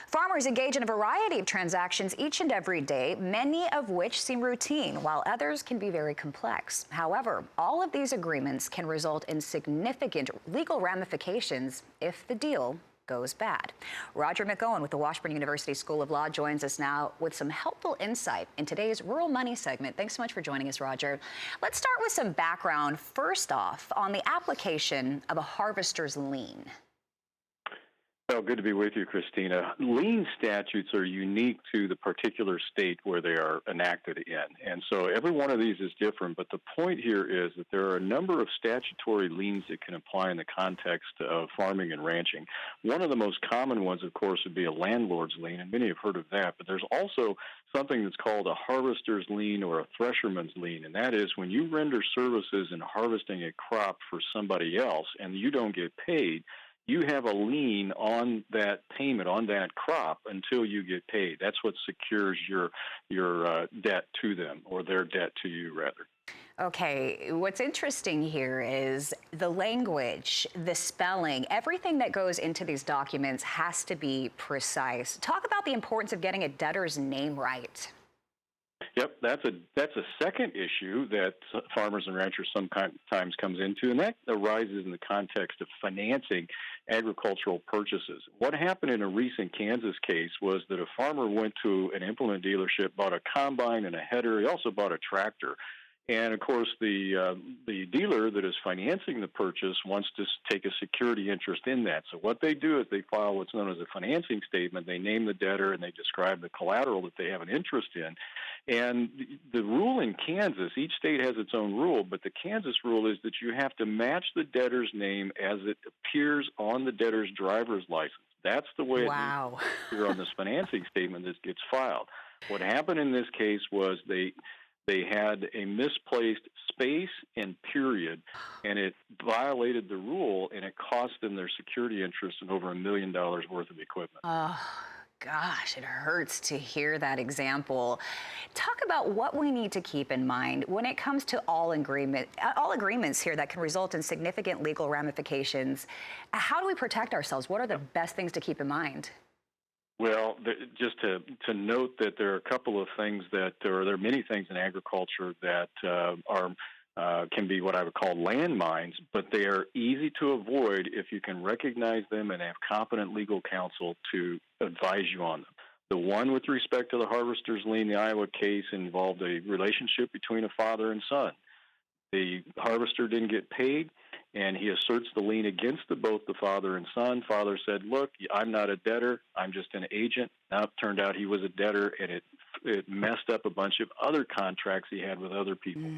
Farmers engage in a variety of transactions each and every day, many of which seem routine, while others can be very complex. However, all of these agreements can result in significant legal ramifications if the deal goes bad. Roger McEowen with the Washburn University School of Law joins us now with some helpful insight in today's Rural Money segment. Thanks so much for joining us, Roger. Let's start with some background, first off, on the application of a harvester's lien. Well, good to be with you, Christina. Lien statutes are unique to the particular state where they are enacted in. And so every one of these is different, but the point here is that there are a number of statutory liens that can apply in the context of farming and ranching. One of the most common ones, of course, would be a landlord's lien, and many have heard of that, but there's also something that's called a harvester's lien or a thresherman's lien, and that is when you render services in harvesting a crop for somebody else and you don't get paid, you have a lien on that payment, on that crop, until you get paid. That's what secures your debt to them, or their debt to you, rather. Okay, what's interesting here is the language, the spelling, everything that goes into these documents has to be precise. Talk about the importance of getting a debtor's name right. Yep, that's a second issue that farmers and ranchers sometimes comes into, and that arises in the context of financing agricultural purchases. What happened in a recent Kansas case was that a farmer went to an implement dealership, bought a combine and a header. He also bought a tractor. And, of course, the dealer that is financing the purchase wants to take a security interest in that. So what they do is they file what's known as a financing statement. They name the debtor, and they describe the collateral that they have an interest in. And the rule in Kansas, each state has its own rule, but the Kansas rule is that you have to match the debtor's name as it appears on the debtor's driver's license. That's the way it needs to appear on this financing statement that gets filed. What happened in this case was they had a misplaced space and period, and it violated the rule, and it cost them their security interest in over $1 million worth of equipment. Oh, gosh, it hurts to hear that example. Talk about what we need to keep in mind when it comes to all agreements here that can result in significant legal ramifications. How do we protect ourselves? What are the best things to keep in mind? Well, just to note that there are a couple of things there are many things in agriculture that can be what I would call landmines, but they are easy to avoid if you can recognize them and have competent legal counsel to advise you on them. The one with respect to the harvester's lien, the Iowa case, involved a relationship between a father and son. The harvester didn't get paid, and he asserts the lien against both the father and son. Father said, look, I'm not a debtor. I'm just an agent. Now it turned out he was a debtor, and it messed up a bunch of other contracts he had with other people.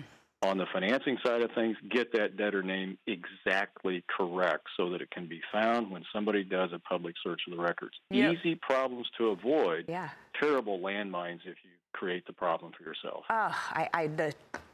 On the financing side of things, get that debtor name exactly correct so that it can be found when somebody does a public search of the records. Yep. Easy problems to avoid. Yeah. Terrible landmines if you create the problem for yourself.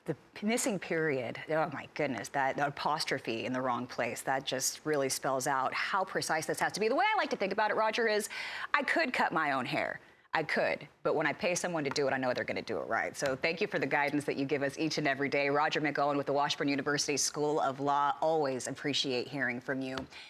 The missing period, oh my goodness, that apostrophe in the wrong place, that just really spells out how precise this has to be. The way I like to think about it, Roger, is I could cut my own hair. I could, but when I pay someone to do it, I know they're going to do it right. So thank you for the guidance that you give us each and every day. Roger McEowen with the Washburn University School of Law. Always appreciate hearing from you.